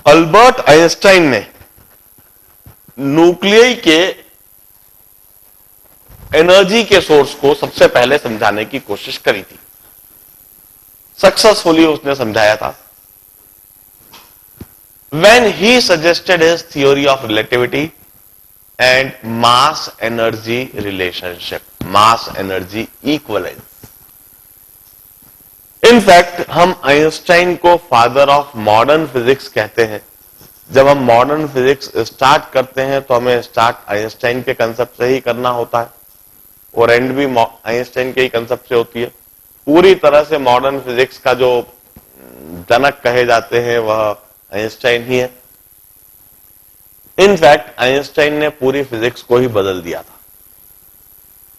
Albert Einstein ने nuclei के energy के सोर्स को सबसे पहले समझाने की कोशिश करी थी। सक्सेसफुली उसने समझाया था। When he suggested his theory of relativity and mass energy relationship, mass energy equivalence. In fact, हम आइंस्टाइन को फादर ऑफ मॉडर्न फिजिक्स कहते हैं। जब हम मॉडर्न फिजिक्स स्टार्ट करते हैं तो हमें स्टार्ट आइंस्टाइन के कंसेप्ट से ही करना होता है और एंड भी आइंस्टाइन के ही कंसेप्ट से होती है। पूरी तरह से मॉडर्न फिजिक्स का जो जनक कहे जाते हैं वह आइंस्टाइन ही है। इनफैक्ट आइंस्टाइन ने पूरी फिजिक्स को ही बदल दिया था।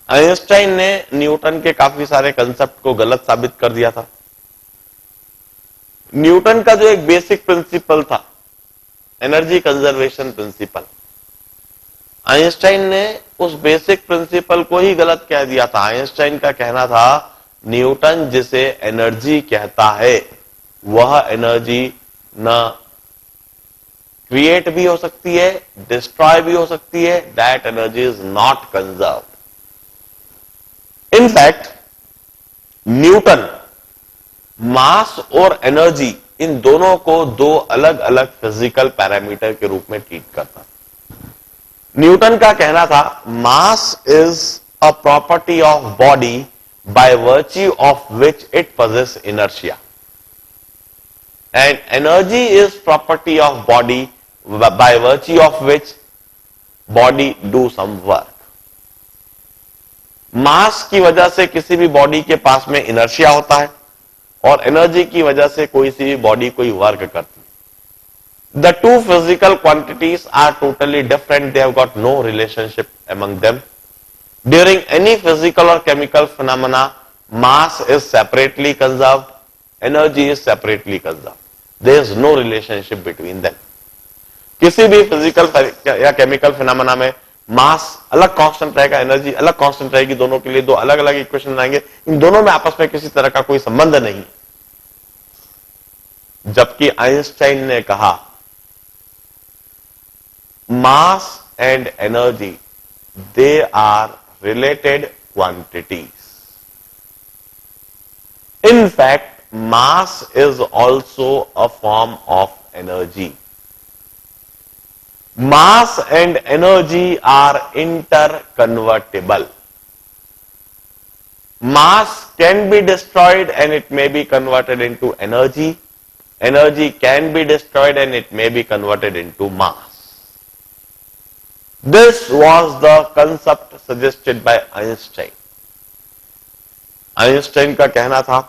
आइंस्टाइन ने न्यूटन के काफी सारे कंसेप्ट को गलत साबित कर दिया था। न्यूटन का जो एक बेसिक प्रिंसिपल था, एनर्जी कंजर्वेशन प्रिंसिपल, आइंस्टाइन ने उस बेसिक प्रिंसिपल को ही गलत कह दिया था। आइंस्टाइन का कहना था न्यूटन जिसे एनर्जी कहता है वह एनर्जी न क्रिएट भी हो सकती है, डिस्ट्रॉय भी हो सकती है। That energy is not conserved. In fact Newton mass और एनर्जी इन दोनों को दो अलग अलग फिजिकल पैरामीटर के रूप में ट्रीट करता। न्यूटन का कहना था mass is a property of body by virtue of which it possess inertia and energy is property of body by virtue of which body do some work. मास की वजह से किसी भी बॉडी के पास में इनर्शिया होता है और एनर्जी की वजह से कोई सी भी बॉडी कोई वर्क करती है। The two physical quantities are totally different. They have got no relationship among them. During any physical or chemical phenomena, mass is separately conserved, energy is separately conserved. There is no relationship between them. किसी भी physical या chemical phenomena में मास अलग constant रहेगा, energy अलग constant रहेगी। दोनों के लिए दो अलग अलग इक्वेशन आएंगे। इन दोनों में आपस में किसी तरह का कोई संबंध नहीं। जबकि आइंस्टाइन ने कहा mass and energy they are related quantities. In fact mass is also a form of energy. Mass and energy are interconvertible. Mass can be destroyed and it may be converted into energy. Energy can be destroyed and it may be converted into mass. This was the concept suggested by Einstein. Einstein का कहना था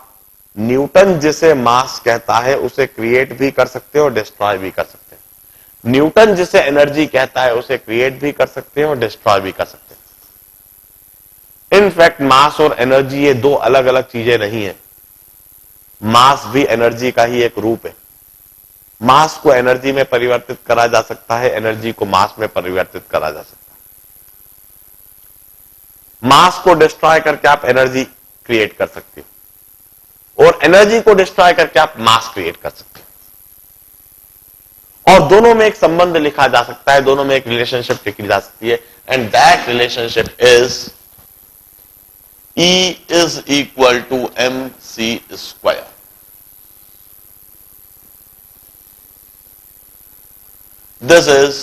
Newton जिसे मास कहता है उसे create भी कर सकते हैं और डिस्ट्रॉय भी कर सकते हैं। न्यूटन जिसे एनर्जी कहता है उसे क्रिएट भी कर सकते हैं और डिस्ट्रॉय भी कर सकते हैं। इनफैक्ट मास और एनर्जी ये दो अलग अलग चीजें नहीं है। मास भी एनर्जी का ही एक रूप है। मास को एनर्जी में परिवर्तित करा जा सकता है, एनर्जी को मास में परिवर्तित करा जा सकता है। मास को डिस्ट्रॉय करके आप एनर्जी क्रिएट कर सकते हो और एनर्जी को डिस्ट्रॉय करके आप मास क्रिएट कर सकते हो। और दोनों में एक संबंध लिखा जा सकता है, दोनों में एक रिलेशनशिप लिखी जा सकती है। And that relationship is E is equal to mc square. This is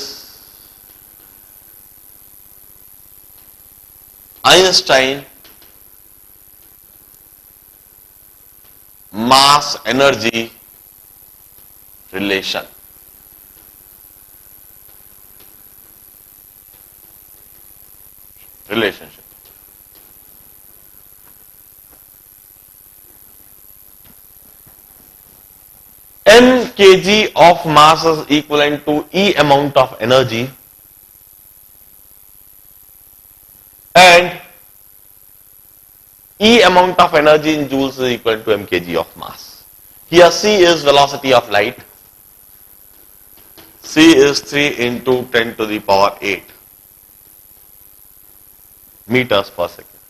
Einstein mass energy relation. Relationship. M kg of mass is equivalent to E amount of energy and E amount of energy in joules is equal to m kg of mass. Here C is velocity of light. C is 3 into 10 to the power 8 meters per second.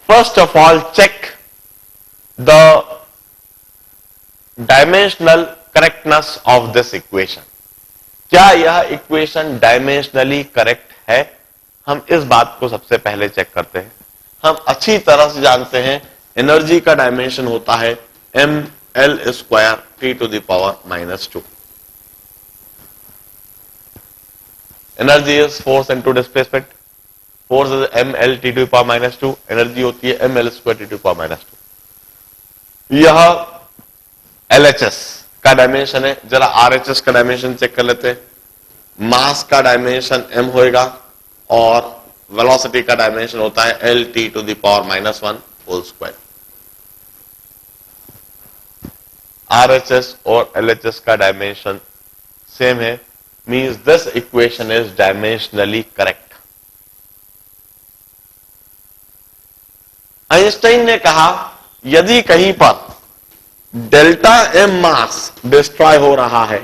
First of all, check the dimensional correctness of this equation, क्या यह equation dimensionally correct है? हम इस बात को सबसे पहले check करते हैं। हम अच्छी तरह से जानते हैं एनर्जी का डायमेंशन होता है ml² T⁻⁻²। Energy is force into displacement, force is ml T⁻², energy होती है ml² T⁻²। यह LHS का डायमेंशन है। जरा RHS का डायमेंशन चेक कर लेते हैं। मास का डायमेंशन m होएगा और वेलोसिटी का डायमेंशन होता है Lt⁻⁻1²। RHS और LHS का डायमेंशन सेम है, means this equation is dimensionally correct. Einstein ने कहा यदि कहीं पर डेल्टा m मास डिस्ट्रॉय हो रहा है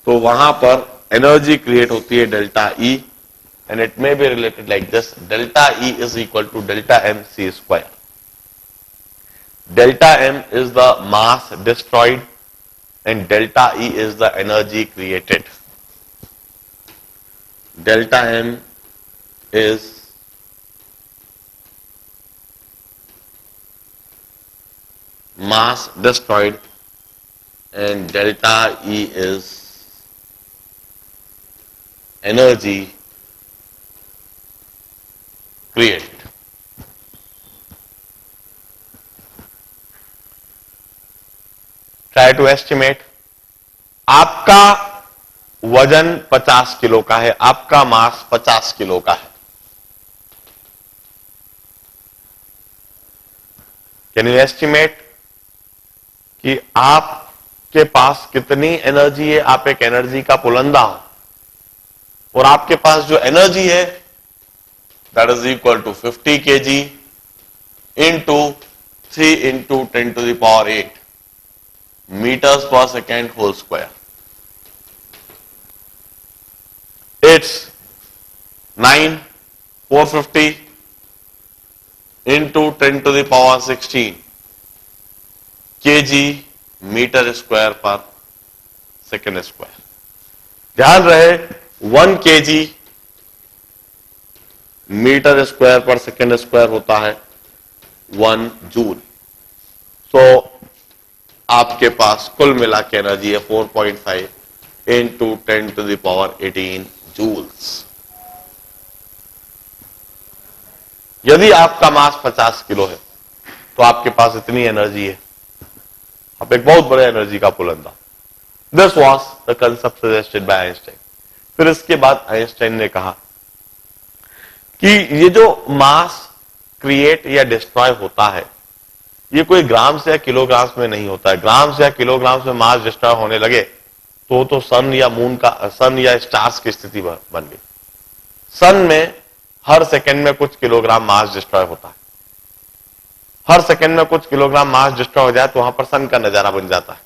तो वहां पर एनर्जी क्रिएट होती है delta E, and it may be related like this, delta E is equal to delta mc²। Delta m is the mass destroyed and delta E is the energy created. Delta M is mass destroyed and delta E is energy created. Try to estimate. आपका वजन 50 kilo का है, आपका मास 50 kilo का है। Can you estimate कि आपके पास कितनी एनर्जी है? आप एक एनर्जी का पुलंदा हो और आपके पास जो एनर्जी है that is equal to 50 kg into 3 into 10⁸ meters per second whole square. It's 9,450 into 10⁻16 kg meter square per second square. ध्यान रहे 1 kg metre square per second square होता है 1 जूल। सो आपके पास कुल मिला के एनर्जी है 4.5 इंटू 10⁻18 जूल्स। यदि आपका मास 50 किलो है तो आपके पास इतनी एनर्जी है, आप एक बहुत बड़े एनर्जी का पुलंदा। This was the concept suggested by Einstein. फिर इसके बाद आइंस्टाइन ने कहा कि ये जो मास क्रिएट या डिस्ट्रॉय होता है ये कोई ग्राम्स या किलोग्राम्स में नहीं होता है। ग्राम्स या किलोग्राम्स में मास डिस्ट्रॉय होने लगे तो सन या मून का, सन या स्टार्स की स्थिति बन गई। सन में हर सेकंड में कुछ किलोग्राम मास डिस्ट्रॉय होता है। हर सेकंड में कुछ किलोग्राम मास डिस्ट्रॉय हो जाए तो वहां पर सन का नजारा बन जाता है।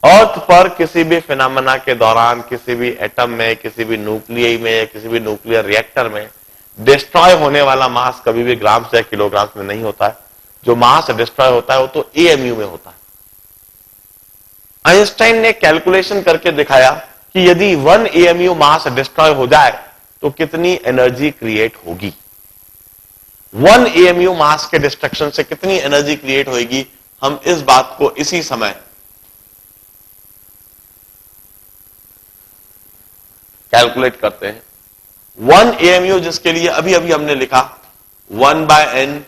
अर्थ पर किसी भी फिनोमेना के दौरान, किसी भी एटम में, किसी भी न्यूक्लियई में या किसी भी न्यूक्लियर रिएक्टर में डिस्ट्रॉय होने वाला मास कभी भी ग्राम्स या किलोग्राम्स में नहीं होता है। जो मास डिस्ट्रॉय होता है वो तो एएमयू में होता है। आइंस्टाइन ने कैलकुलेशन करके दिखाया कि यदि 1 एएमयू मास डिस्ट्रॉय हो जाए तो कितनी एनर्जी क्रिएट होगी। 1 एएमयू मास के डिस्ट्रक्शन से कितनी एनर्जी क्रिएट होगी, हम इस बात को इसी समय कैलकुलेट करते हैं। 1 एएमयू जिसके लिए अभी अभी हमने लिखा 1/n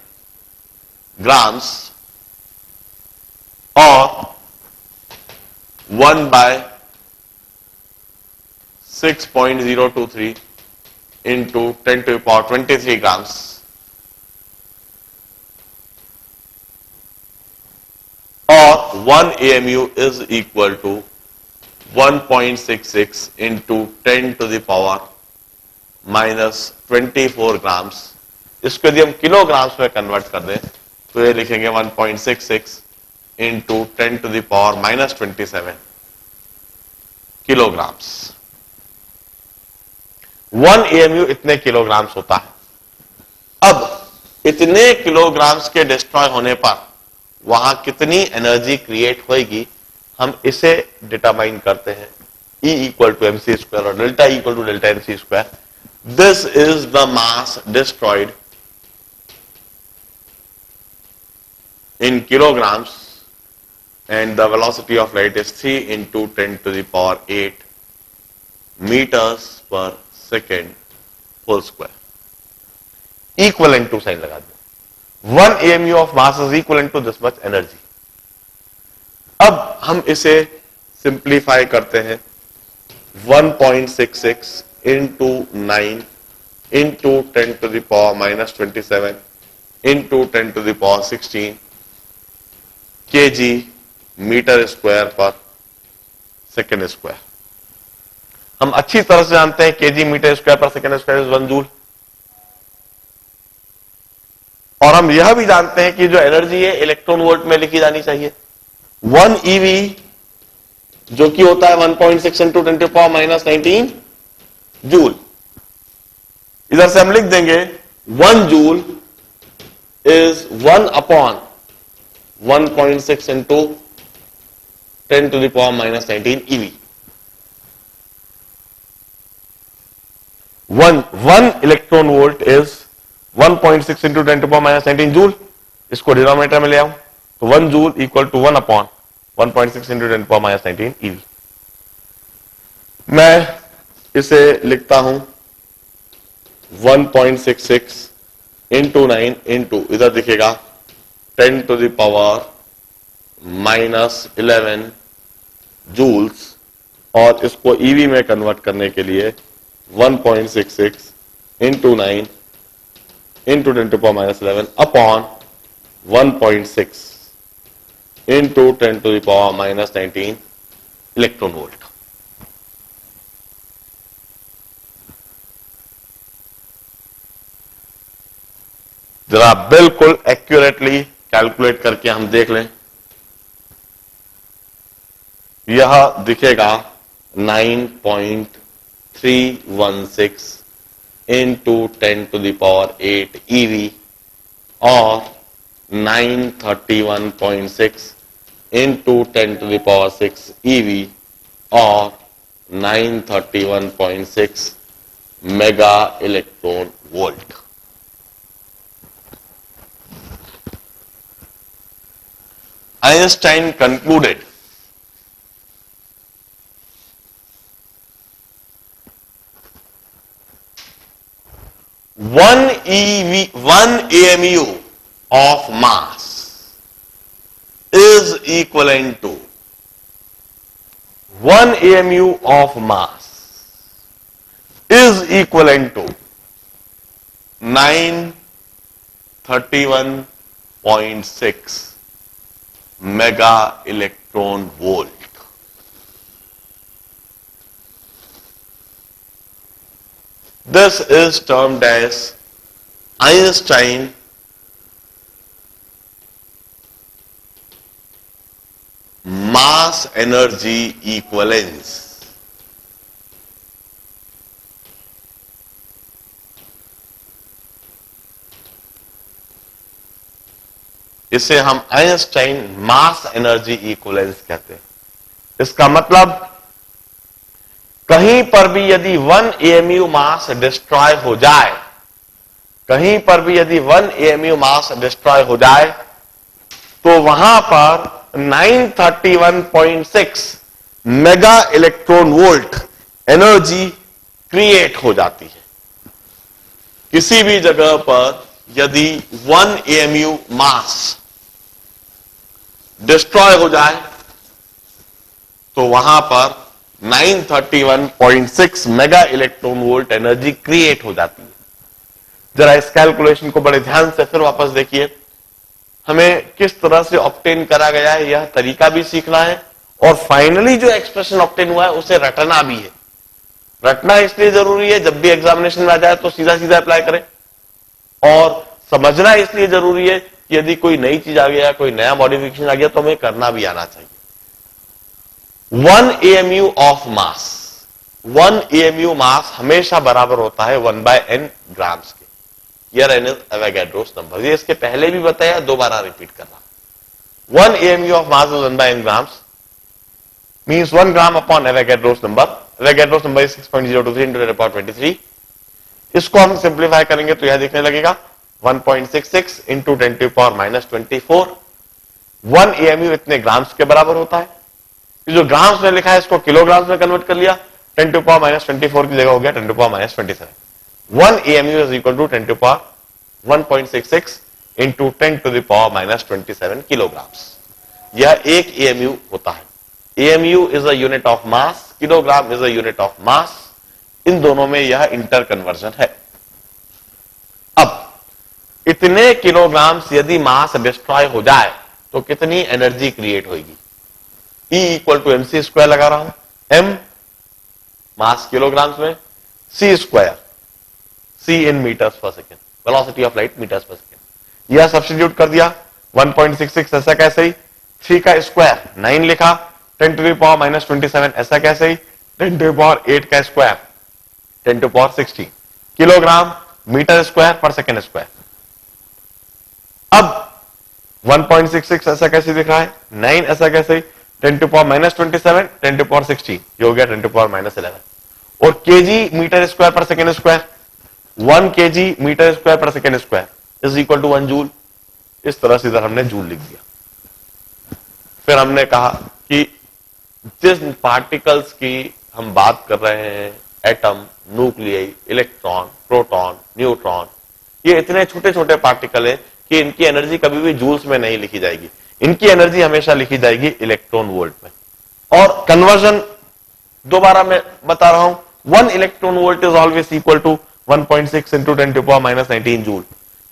ग्राम्स और 1/6.023 इंटू 10⁻23 ग्राम्स और 1 AMU is equal to 1.66 into 10⁻⁻24 grams. इसको यदि हम किलोग्राम्स में कन्वर्ट कर दें तो ये लिखेंगे 1.66 इंटू 10⁻⁻27 किलोग्राम्स। 1 एएमयू इतने किलोग्राम्स होता है। अब इतने किलोग्राम्स के डिस्ट्रॉय होने पर वहां कितनी एनर्जी क्रिएट होगी, हम इसे डिटरमाइन करते हैं। E equal to M C square और delta equal to delta N C square. This is the mass destroyed in kilograms and the velocity of light is 3 into 10 to the power 8 meters per second whole square. Equivalent to sign लगा दो। 1 AMU of mass is equivalent to this much energy. अब हम इसे simplify करते हैं। 1.66 into 9 into 10 to the power minus 27 into 10 to the power 16 kg metre square per second square. हम अच्छी तरह से जानते हैं kg metre square per second square is 1 joule. और हम यह भी जानते हैं कि जो एनर्जी है इलेक्ट्रॉन वोल्ट में लिखी जानी चाहिए। 1 EV जो कि होता है 1.6 into 10 to power minus 19 joule. इधर से हम लिख देंगे 1 joule is 1 upon 1.6 into 10 to the power minus 19 EV. 1 electron volt is 1.6 into 10 to the power minus 19 joule. इसको डिनोमिनेटर में ले आऊं तो 1 joule equal to 1 upon 1.6 into 10 to the power minus 19 EV. मैं इसे लिखता हूं 1.66 into 9 into इधर दिखेगा 10 to the power minus 11 joules और इसको ईवी में कन्वर्ट करने के लिए 1.66 into 9 into 10 to the power minus 11 upon 1.6 into 10 to the power minus 19 electron volt. जरा बिल्कुल एक्यूरेटली कैलकुलेट करके हम देख लें। यह दिखेगा 9.316 into 10 to the power 8 EV और 931.6 into 10 to the power 6 EV और 931.6 mega electron volt. Einstein concluded one AMU of mass is equivalent to 1 AMU of mass is equivalent to 931.6 mega electron volt. This is termed as Einstein mass energy equivalence. इसे हम Einstein mass energy equivalence कहते हैं। इसका मतलब कहीं पर भी यदि 1 AMU मास डिस्ट्रॉय हो जाए, कहीं पर भी यदि 1 AMU मास डिस्ट्रॉय हो जाए तो वहां पर 931.6 mega electron volt energy create हो जाती है। किसी भी जगह पर यदि 1 AMU मास डिस्ट्रॉय हो जाए तो वहां पर 931.6 mega electron volt energy create हो जाती है। जरा इस कैलकुलेशन को बड़े ध्यान से फिर वापस देखिए। हमें किस तरह से ऑब्टेन करा गया है यह तरीका भी सीखना है और फाइनली जो एक्सप्रेशन ऑब्टेन हुआ है उसे रटना भी है। रटना इसलिए जरूरी है जब भी एग्जामिनेशन में आ जाए तो सीधा सीधा अप्लाई करें, और समझना इसलिए जरूरी है कि यदि कोई नई चीज आ गया, कोई नया मॉडिफिकेशन आ गया तो हमें करना भी आना चाहिए। 1 AMU ऑफ मास, 1 AMU मास हमेशा बराबर होता है 1/n ग्राम्स के। Here n is Avogadro's number. ये इसके पहले भी बताया, दोबारा रिपीट कर रहा हूं. 1 AMU of mass is 1 by n grams means 1 gram upon Avogadro's number. Avogadro's number is 6.023 into 10 to the power 23. इसको हम सिंप्लीफाई करेंगे तो यह दिखने लगेगा 1.66 into 10 to the power minus 24. 1 AMU इतने ग्राम्स के बराबर होता है. जो ग्राम्स में लिखा है इसको किलोग्राम्स में कन्वर्ट कर लिया, 10 to the power minus 24 की जगह हो गया 10 to the power minus 27. 1 AMU is equal to 10 to the power 1.66 into 10 to the power minus 27 kilograms. यह एक AMU होता है. AMU is a unit of mass, kilogram is a unit of mass. इन दोनों में यह इंटर कन्वर्जन है. अब इतने किलोग्राम्स यदि मास डिस्ट्रॉय हो जाए तो कितनी एनर्जी क्रिएट होगी? E equal to mc square लगा रहा हूं. m मास किलोग्राम्स में, c square, c in metres per second, velocity of light metres per second. यह सब्स्टिट्यूट कर दिया. 1.66 ऐसा कैसे ही, 3 का स्क्वायर 9 लिखा, 10 टू द पावर माइनस 27 ऐसा कैसे ही, 10 टू द पावर 8 का square 10 to power 16 kilogram metre square per second square. अब 1.66 ऐसा कैसे दिख रहा है, 9 ऐसा कैसे ही, 10 to power minus 27 10 to power 16 ये हो गया 10 टू पावर माइनस 11. और KG metre square per second square, 1 KG metre square per second square is equal to 1 joule. इस तरह से इधर हमने जूल लिख दिया. फिर हमने कहा कि जिस पार्टिकल्स की हम बात कर रहे हैं, atom, nucleus, electron, proton, neutron, ये इतने छोटे छोटे पार्टिकल हैं कि इनकी एनर्जी कभी भी जूल्स में नहीं लिखी जाएगी. इनकी एनर्जी हमेशा लिखी जाएगी इलेक्ट्रॉन वोल्ट में. और कन्वर्जन दोबारा मैं बता रहा हूं, 1 electron volt is always equal to 1.6 into 10 to the power minus 19 joule.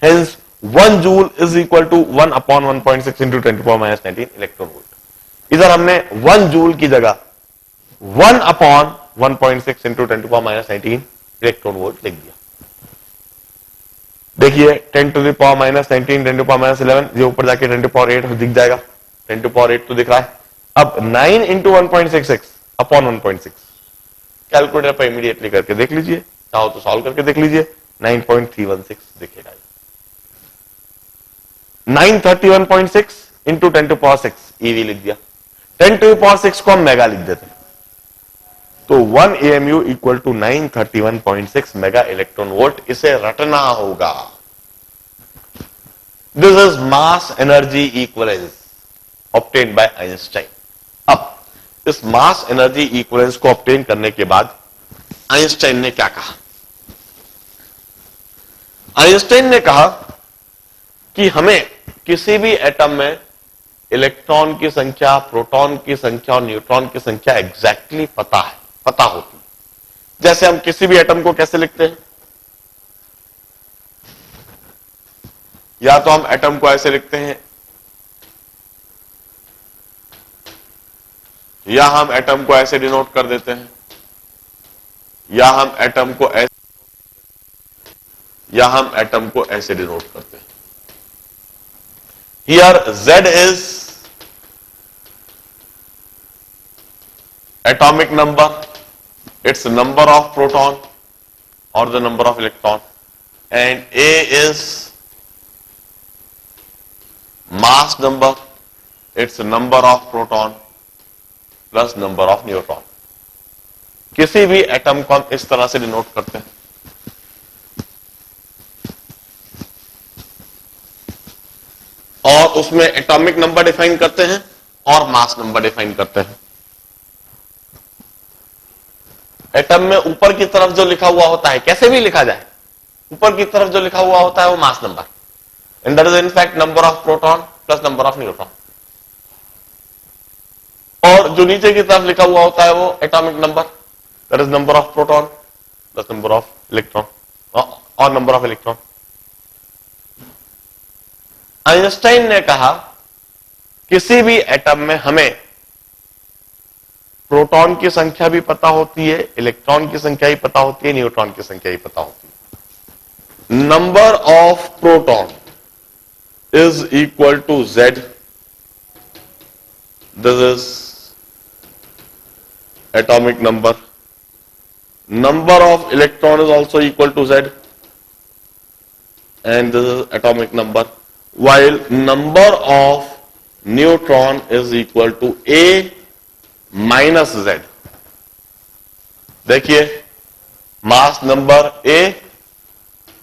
Hence 1 joule is equal to 1 upon 1.6 into 10 to the power minus 19 electron volt. इधर हमने 1 joule की जगह 1 upon 1.6 into 10 to the power minus 19 electron volt लिख दिया. देखिए 10 to the power minus 19, 10 to the power minus 11, ये ऊपर जाके 10 to the power 8 दिख जाएगा. 10 to the power 8 तो दिख रहा है. अब 9 into 1.66 upon 1.6 कैलकुलेटर पर इमीडिएटली करके देख लीजिए, चाहो तो सॉल्व करके देख लीजिए, 9.316 दिखेगा. 931.6 इंटू 10 टू पावर 6 ईवी लिख दिया. 10 टू पावर 6 को हम मेगा लिख देते, तो 1 AMU equal to 931.6 mega electron volt. इसे रटना होगा. This is mass energy equivalence obtained by Einstein. अब इस मास एनर्जी इक्वलेंस को ऑब्टेन करने के बाद आइंस्टाइन ने क्या कहा? आइंस्टाइन ने कहा कि हमें किसी भी एटम में इलेक्ट्रॉन की संख्या, प्रोटॉन की संख्या और न्यूट्रॉन की संख्या एग्जैक्टली पता होती है. जैसे हम किसी भी एटम को कैसे लिखते हैं, या तो हम एटम को ऐसे लिखते हैं, या हम एटम को ऐसे डिनोट कर देते हैं, या हम एटम को ऐसे डिनोट करते हैं. Here Z is atomic number, its number of proton or the number of electron, and A is mass number, its number of proton plus number of neutron. किसी भी एटम को हम इस तरह से डिनोट करते हैं. और उसमें एटॉमिक नंबर डिफाइन करते हैं और मास नंबर डिफाइन करते हैं. एटम में ऊपर की तरफ जो लिखा हुआ होता है, कैसे भी लिखा जाए, ऊपर की तरफ जो लिखा हुआ होता है वो mass number, and that is in fact number of proton plus number of neutron. और जो नीचे की तरफ लिखा हुआ होता है वो atomic number, that is number of proton plus number of electron और नंबर ऑफ इलेक्ट्रॉन. आइंस्टाइन ने कहा किसी भी एटम में हमें प्रोटॉन की संख्या भी पता होती है, इलेक्ट्रॉन की संख्या ही पता होती है, न्यूट्रॉन की संख्या ही पता होती है. Number of proton is equal to Z. This is atomic number. Number of electron is also equal to Z, and this is atomic number, while number of neutron is equal to A minus Z. देखिए, mass number A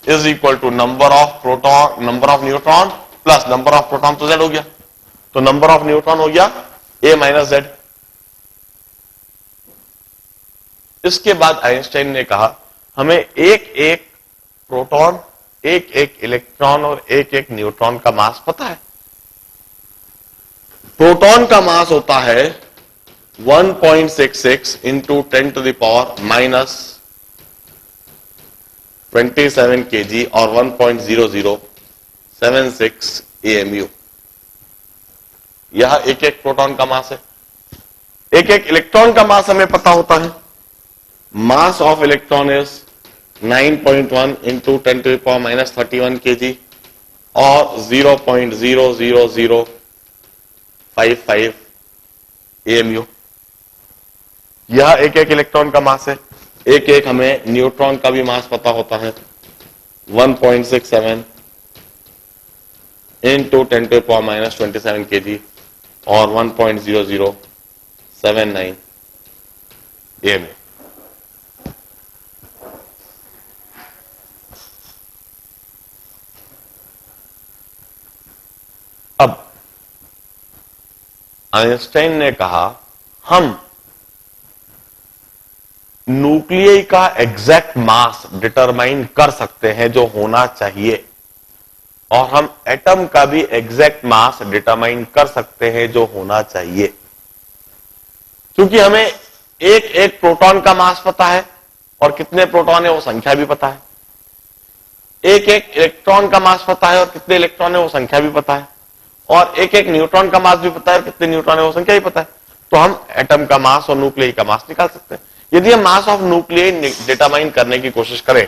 is equal to number of proton, number of neutron plus number of proton, तो Z हो गया, तो number of neutron हो गया A minus Z। इसके बाद Einstein ने कहा हमें एक एक प्रोटॉन, एक एक इलेक्ट्रॉन और एक एक न्यूट्रॉन का मास पता है। प्रोटॉन का मास होता है 1.66 into 10 to the power minus 27 kg और 1.0076 AMU। यह एक एक प्रोटॉन का मास है। एक एक इलेक्ट्रॉन का मास हमें पता होता है, mass of electron is 9.1 into 10 to the power minus 31 kg और 0.00055 AMU। यह एक एक इलेक्ट्रॉन का मास है। एक एक हमें न्यूट्रॉन का भी मास पता होता है, 1.67 into 10 to the power minus 27 kg और 1.0079 AMU। अब आइंस्टाइन ने कहा हम न्यूक्लियई का एग्जैक्ट मास डिटरमाइन कर सकते हैं जो होना चाहिए, और हम एटम का भी एग्जैक्ट मास डिटरमाइन कर सकते हैं जो होना चाहिए। क्योंकि हमें एक एक प्रोटॉन का मास पता है और कितने प्रोटॉन है वो संख्या भी पता है, एक एक इलेक्ट्रॉन का मास पता है और कितने इलेक्ट्रॉन है वो संख्या भी पता है, और एक एक न्यूट्रॉन का मास भी पता है और कितने न्यूट्रॉन है वो संख्या भी पता है। तो हम एटम का मास और न्यूक्लियई का मास निकाल सकते हैं। यदि हम मास ऑफ न्यूक्लियई डिटरमाइन करने की कोशिश करें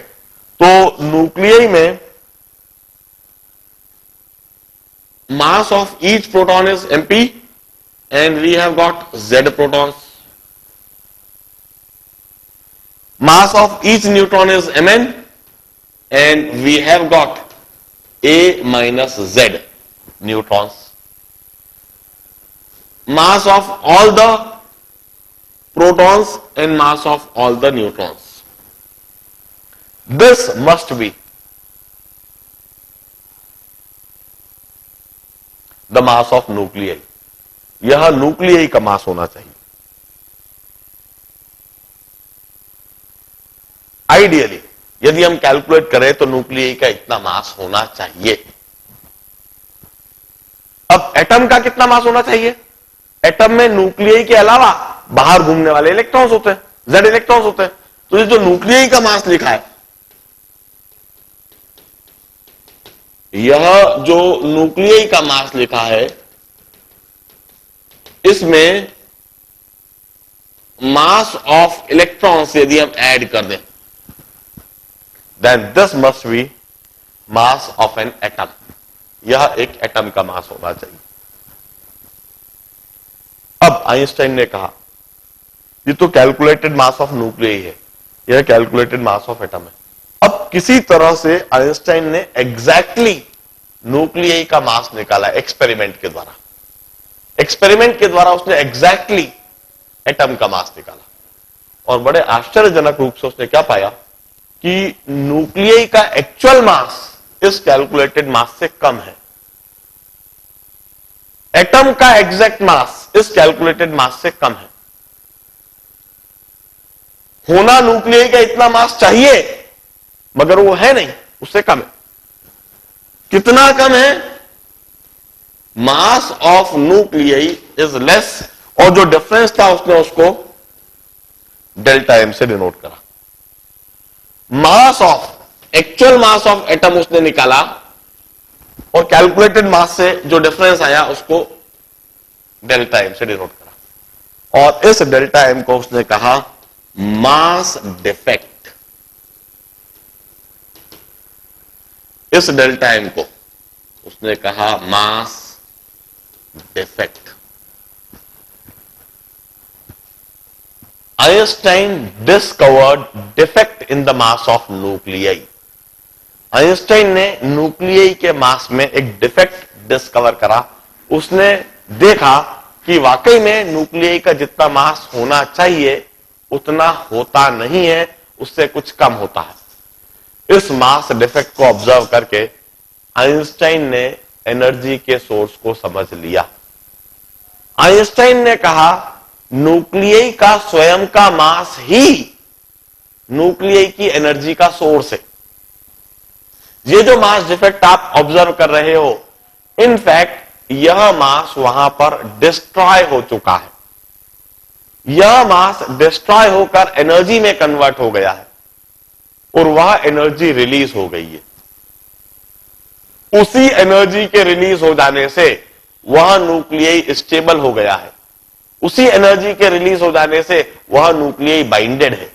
तो न्यूक्लियई में mass of each proton is mp and we have got z protons. Mass of each neutron is mn and we have got a minus z neutrons. Mass of all the protons and mass of all the neutrons. This must be the mass of nuclei. यह nuclei का mass होना चाहिए। Ideally यदि हम calculate करें तो न्यूक्लियई का इतना मास होना चाहिए। अब एटम का कितना मास होना चाहिए? एटम में न्यूक्लियई के अलावा बाहर घूमने वाले इलेक्ट्रॉन्स होते हैं, जेड इलेक्ट्रॉन्स होते हैं। तो ये जो न्यूक्लियई का मास लिखा है, यह जो न्यूक्लियई का मास लिखा है, इसमें मास ऑफ इलेक्ट्रॉन्स यदि हम ऐड कर दें, then this must be mass of an atom. यह एक एटम का मास होना चाहिए। अब आइंस्टाइन ने कहा ये तो कैलकुलेटेड मास ऑफ न्यूक्लियई है, यह कैलकुलेटेड मास ऑफ एटम है। अब किसी तरह से आइंस्टाइन ने एग्जैक्टली न्यूक्लियई का मास निकाला एक्सपेरिमेंट के द्वारा। एक्सपेरिमेंट के द्वारा उसने एग्जैक्टली एटम का मास निकाला, और बड़े आश्चर्यजनक रूप से उसने क्या पाया कि न्यूक्लियई का एक्चुअल मास इस कैलकुलेटेड मास से कम है। एटम का एग्जैक्ट मास इस कैलकुलेटेड मास से कम है। होना न्यूक्लियई का इतना मास चाहिए, मगर वो है नहीं, उससे कम है। कितना कम है? मास ऑफ न्यूक्लियई इज लेस, और जो डिफरेंस था उसने उसको डेल्टा एम से डिनोट करा। Mass of, actual mass of atom उसने निकाला, और कैलकुलेटेड मास से जो डिफरेंस आया उसको डेल्टा एम से डिनोट करा, और इस डेल्टा एम को उसने कहा मास डिफेक्ट। इस डेल्टा एम को उसने कहा mass defect. Einstein discovered defect in the mass of nuclei. Einstein ने न्यूक्लियई के मास में एक डिफेक्ट डिस्कवर करा। उसने देखा कि वाकई में न्यूक्लियई का जितना मास होना चाहिए उतना होता नहीं है, उससे कुछ कम होता है। इस मास डिफेक्ट को ऑब्जर्व करके आइंस्टाइन ने एनर्जी के सोर्स को समझ लिया। आइंस्टाइन ने कहा न्यूक्लियई का स्वयं का मास ही न्यूक्लियई की एनर्जी का सोर्स है। ये जो मास डिफेक्ट आप ऑब्जर्व कर रहे हो, इनफैक्ट यह मास वहां पर डिस्ट्रॉय हो चुका है। यह मास डिस्ट्रॉय होकर एनर्जी में कन्वर्ट हो गया है और वह एनर्जी रिलीज हो गई है। उसी एनर्जी के रिलीज हो जाने से वह न्यूक्लियई स्टेबल हो गया है। उसी एनर्जी के रिलीज हो जाने से वह न्यूक्लियई बाइंडेड है।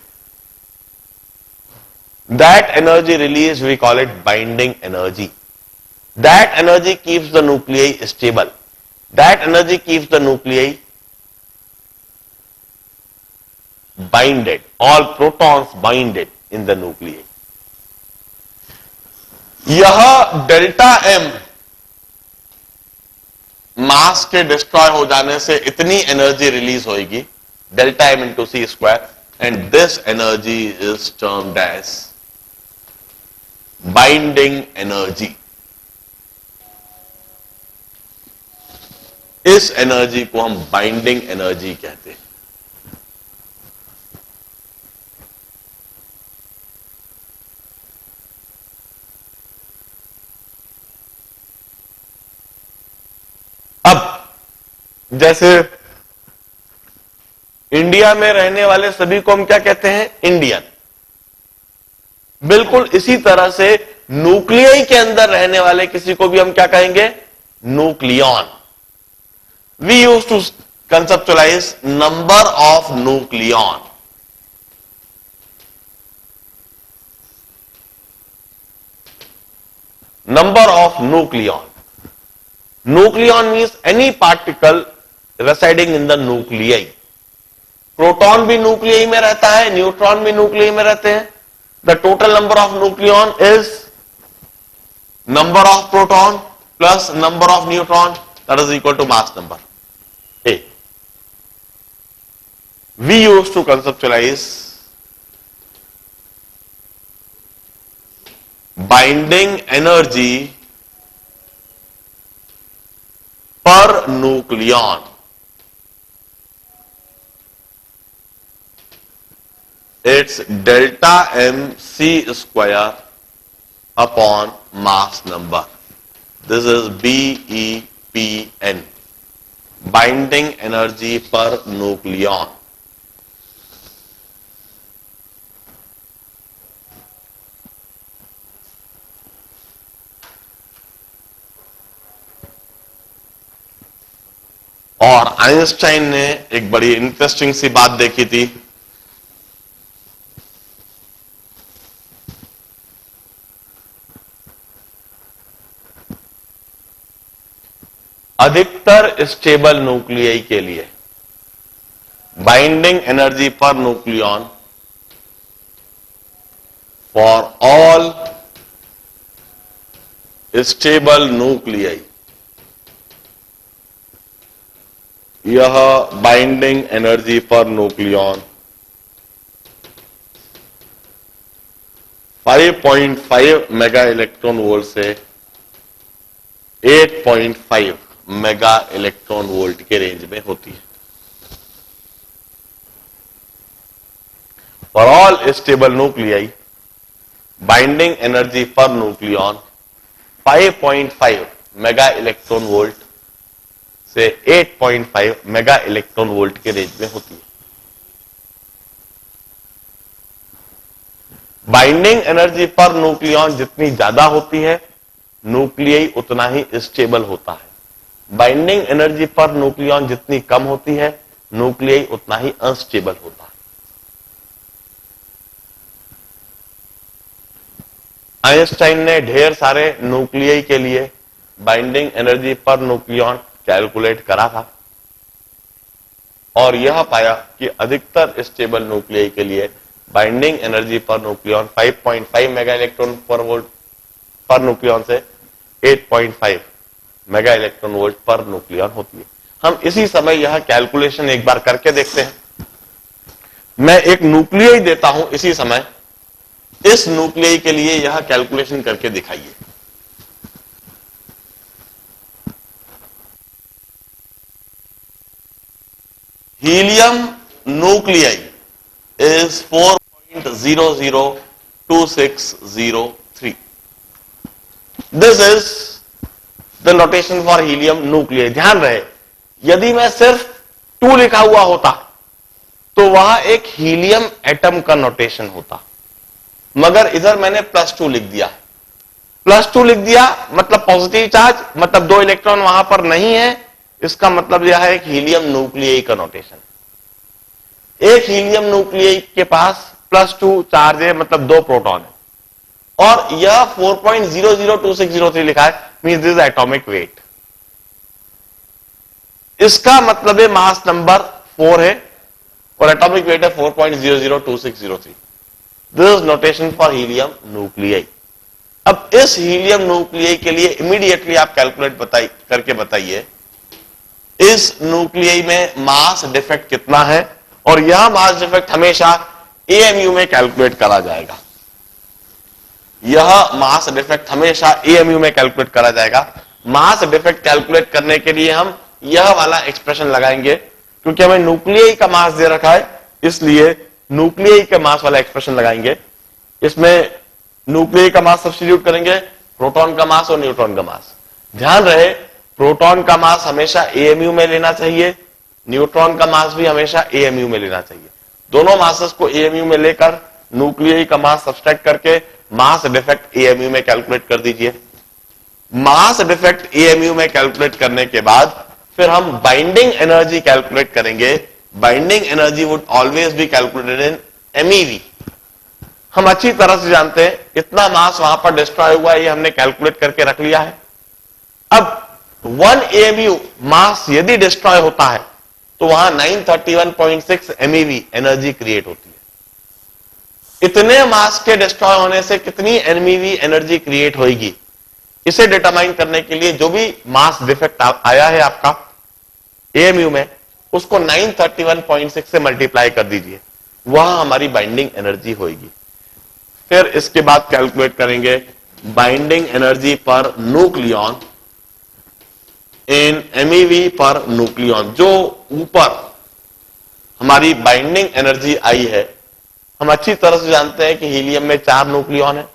That energy release we call it binding energy. That energy keeps the nuclei stable. That energy keeps the nuclei binded. All protons binded in the nuclei. यह डेल्टा एम मास के destroy हो जाने से इतनी energy release होगी, delta M into C square, and this energy is termed as binding energy. इस energy को हम बाइंडिंग एनर्जी कहते हैं। अब जैसे इंडिया में रहने वाले सभी को हम क्या कहते हैं? इंडियन। बिल्कुल इसी तरह से न्यूक्लियई के अंदर रहने वाले किसी को भी हम क्या कहेंगे? Nucleon. We used to conceptualize number of nucleon. Number of nucleon. Nucleon means any particle residing in the nuclei. Proton भी न्यूक्लियई में रहता है, न्यूट्रॉन भी न्यूक्लियई में रहते हैं। The total number of nucleon is number of proton plus number of neutron, that is equal to mass number. A. We used to conceptualize binding energy per nucleon. It's delta m c square upon mass number. This is BePn. Binding energy per nucleon. और Einstein ने एक बड़ी interesting सी बात देखी थी। अधिकतर stable nuclei के लिए binding energy per nucleon for all stable nuclei, यह binding energy per nucleon 5.5 mega electron volt से 8.5 मेगा इलेक्ट्रॉन वोल्ट के रेंज में होती है। For all stable nuclei binding energy per nucleon 5.5 mega electron volt से 8.5 mega electron volt के range में होती है। बाइंडिंग एनर्जी पर न्यूक्लियन जितनी ज्यादा होती है, न्यूक्लियई उतना ही स्टेबल होता है। बाइंडिंग एनर्जी पर न्यूक्लियन जितनी कम होती है, न्यूक्लियई उतना ही अनस्टेबल होता है। आइंस्टाइन ने ढेर सारे न्यूक्लियई के लिए binding energy per nucleon calculate करा था और यह पाया कि अधिकतर स्टेबल न्यूक्लियई के लिए binding energy per nucleon 5.5 mega electron पर वोल्ट पर न्यूक्लियन से 8.5 mega electron volt per nucleon होती है। हम इसी समय यह कैलकुलेशन एक बार करके देखते हैं। मैं एक न्यूक्लियाई देता हूं इसी समय, इस न्यूक्लियाई के लिए यह कैलकुलेशन करके दिखाइए। Helium nuclei is 4.002603। This is the notation for helium nuclei. ध्यान रहे, यदि मैं सिर्फ 2 लिखा हुआ होता तो वह एक हीलियम एटम का नोटेशन होता, मगर इधर मैंने +2 लिख दिया। +2 लिख दिया मतलब पॉजिटिव चार्ज, मतलब 2 इलेक्ट्रॉन वहां पर नहीं है, इसका मतलब यह है एक हीलियम न्यूक्लियाई का नोटेशन। एक हीलियम न्यूक्लियाई के पास +2 चार्ज है, मतलब 2 प्रोटॉन है, और यह 4.002603 लिखा है, मींस दिस एटॉमिक वेट। इसका मतलब है मास नंबर 4 है और एटॉमिक वेट है 4.002603। This is notation for helium nuclei. अब इस हीलियम न्यूक्लियाई के लिए इमीडिएटली आप कैलकुलेट करके बताइए इस न्यूक्लियाई में मास डिफेक्ट कितना है, और यह मास डिफेक्ट हमेशा एएमयू में कैलकुलेट करा जाएगा। यह मास डिफेक्ट हमेशा एएमयू में कैलकुलेट करा जाएगा। मास डिफेक्ट कैलकुलेट करने के लिए हम यह वाला एक्सप्रेशन लगाएंगे, क्योंकि हमें न्यूक्लियाई का मास दे रखा है, इसलिए न्यूक्लियाई के मास वाला एक्सप्रेशन लगाएंगे। इसमें न्यूक्लियाई का मास सब्स्टिट्यूट करेंगे, प्रोटॉन का मास और न्यूट्रॉन का मास। ध्यान रहे, प्रोटॉन का मास हमेशा एएमयू में लेना चाहिए, न्यूट्रॉन का मास भी हमेशा एएमयू में लेना चाहिए। दोनों मासेस को एएमयू में लेकर न्यूक्लियाई का मास सब्सट्रैक्ट करके मास डिफेक्ट एएमयू में कैलकुलेट कर दीजिए। मास डिफेक्ट एएमयू में कैलकुलेट करने के बाद फिर हम बाइंडिंग एनर्जी कैलकुलेट करेंगे। Binding energy would always be calculated in MeV. हम अच्छी तरह से जानते हैं इतना मास वहां पर डिस्ट्रॉय हुआ है, ये हमने कैलकुलेट करके रख लिया है। अब 1 एमयू मास यदि डिस्ट्रॉय होता है तो वहां 931.6 एमईवी एनर्जी क्रिएट होती है। इतने मास के डिस्ट्रॉय होने से कितनी एमईवी एनर्जी क्रिएट होगी, इसे डिटरमाइन करने के लिए जो भी मास डिफेक्ट आया है आपका एएमयू में, उसको 931.6 से मल्टीप्लाई कर दीजिए, वह हमारी बाइंडिंग एनर्जी होगी। फिर इसके बाद कैलकुलेट करेंगे बाइंडिंग एनर्जी पर न्यूक्लियन इन एमईवी पर न्यूक्लियन। जो ऊपर हमारी बाइंडिंग एनर्जी आई है, हम अच्छी तरह से जानते हैं कि हीलियम में 4 न्यूक्लियन है,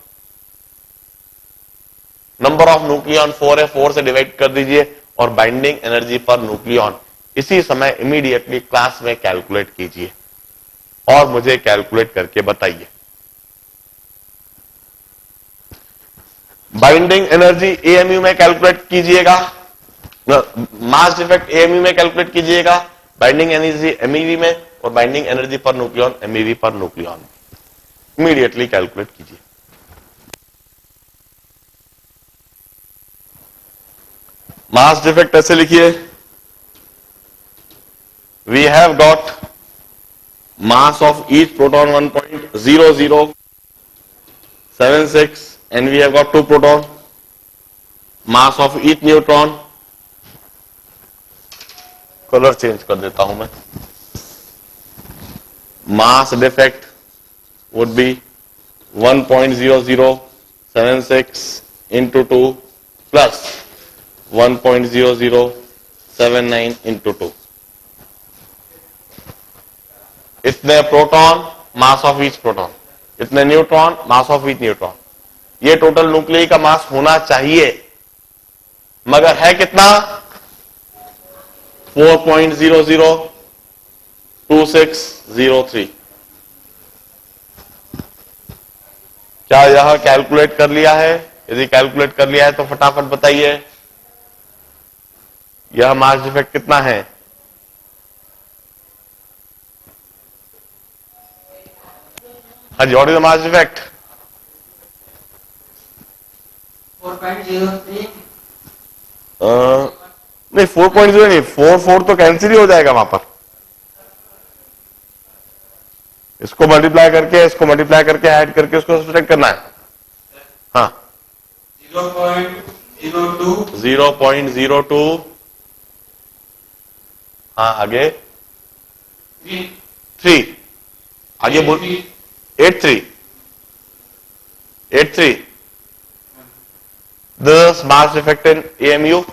नंबर ऑफ न्यूक्लियन 4 है, 4 से डिवाइड कर दीजिए और बाइंडिंग एनर्जी पर न्यूक्लियन इसी समय इमीडिएटली क्लास में कैलकुलेट कीजिए और मुझे कैलकुलेट करके बताइए। बाइंडिंग एनर्जी एएमयू में कैलकुलेट कीजिएगा, मास डिफेक्ट एएमयू में कैलकुलेट कीजिएगा, बाइंडिंग एनर्जी एमईवी में, और binding energy per nucleon MeV per nucleon immediately calculate कीजिए। मास डिफेक्ट ऐसे लिखिए, we have got mass of each proton 1.0076 and we have got 2 proton, mass of each neutron, colour change कर देता हूं मैं, mass defect would be 1.0076 into 2 plus 1.0079 into 2. इतने proton mass of each proton, इतने neutron mass of each neutron, ये total nuclei का mass होना चाहिए, मगर है कितना 4.002603। क्या यह कैलकुलेट कर लिया है? यदि कैलकुलेट कर लिया है तो फटाफट बताइए यह मास डिफेक्ट कितना है। हाँ जी, what is the mass defect? 4.03। नहीं 4.0 नहीं, 4 तो कैंसिल ही हो जाएगा वहां पर। इसको मल्टीप्लाई करके ऐड करके उसको सब्ट्रैक्ट करना है। हाँ 0.02। हाँ आगे 3 आगे बोल 83 this mass effect in AMU.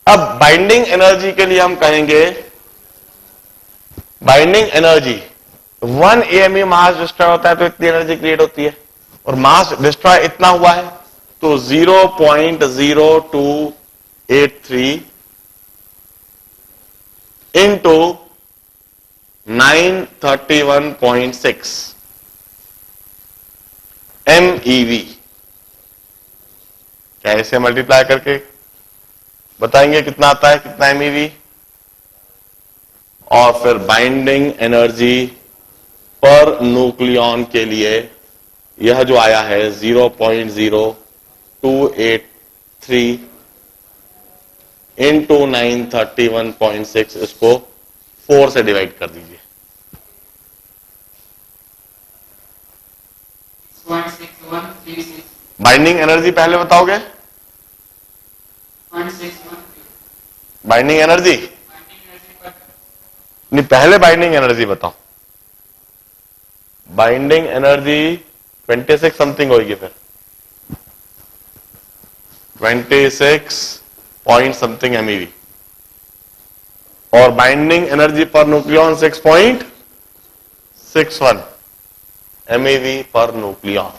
अब बाइंडिंग एनर्जी के लिए हम कहेंगे बाइंडिंग एनर्जी 1 एएमयू मास डिस्ट्रॉय होता है तो इतनी एनर्जी क्रिएट होती है, और मास डिस्ट्रॉय इतना हुआ है तो 0.0283 इंटू 931.6 MeV। क्या इसे मल्टीप्लाई करके बताएंगे कितना आता है, कितना MeV, और फिर बाइंडिंग एनर्जी पर न्यूक्लियॉन के लिए यह जो आया है 0.0283 इंटू 931.6, इसको 4 से डिवाइड कर दीजिए। 6.6136। बाइंडिंग एनर्जी पहले बताओगे, 0.61। बाइंडिंग एनर्जी नहीं, पहले बाइंडिंग एनर्जी बताओ। बाइंडिंग एनर्जी 26 समथिंग होगी, फिर 26 पॉइंट समथिंग MeV, और बाइंडिंग एनर्जी पर न्यूक्लियॉन 6.61 MeV पर न्यूक्लियॉन।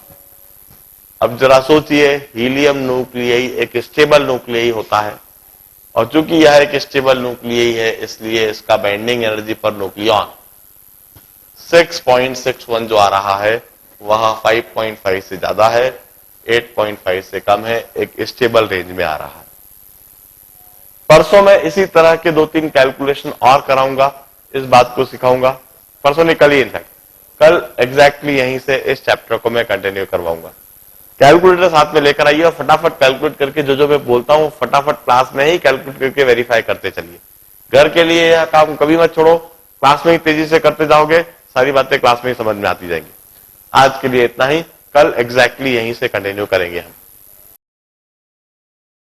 अब जरा सोचिए, हीलियम न्यूक्लियई एक स्टेबल न्यूक्लियई होता है, और चूंकि यह एक स्टेबल न्यूक्लियई है इसलिए इसका बाइंडिंग एनर्जी पर न्यूक्लियॉन 6.61 जो आ रहा है वह 5.5 से ज्यादा है, 8.5 से कम है, एक स्टेबल रेंज में आ रहा है। परसों मैं इसी तरह के 2-3 कैलकुलेशन और कराऊंगा, इस बात को सिखाऊंगा। परसों नहीं, कल ही इनफैक्ट, कल एग्जैक्टली यहीं से इस चैप्टर को मैं कंटिन्यू करवाऊंगा। कैलकुलेटर साथ में लेकर आइए और फटाफट कैलकुलेट करके जो मैं बोलता हूं फटाफट क्लास में ही कैलकुलेट करके वेरीफाई करते चलिए। घर के लिए यह काम कभी मत छोड़ो, क्लास में ही तेजी से करते जाओगे, सारी बातें क्लास में ही समझ में आती जाएंगी। आज के लिए इतना ही, कल एग्जैक्टली यहीं से कंटिन्यू करेंगे हम।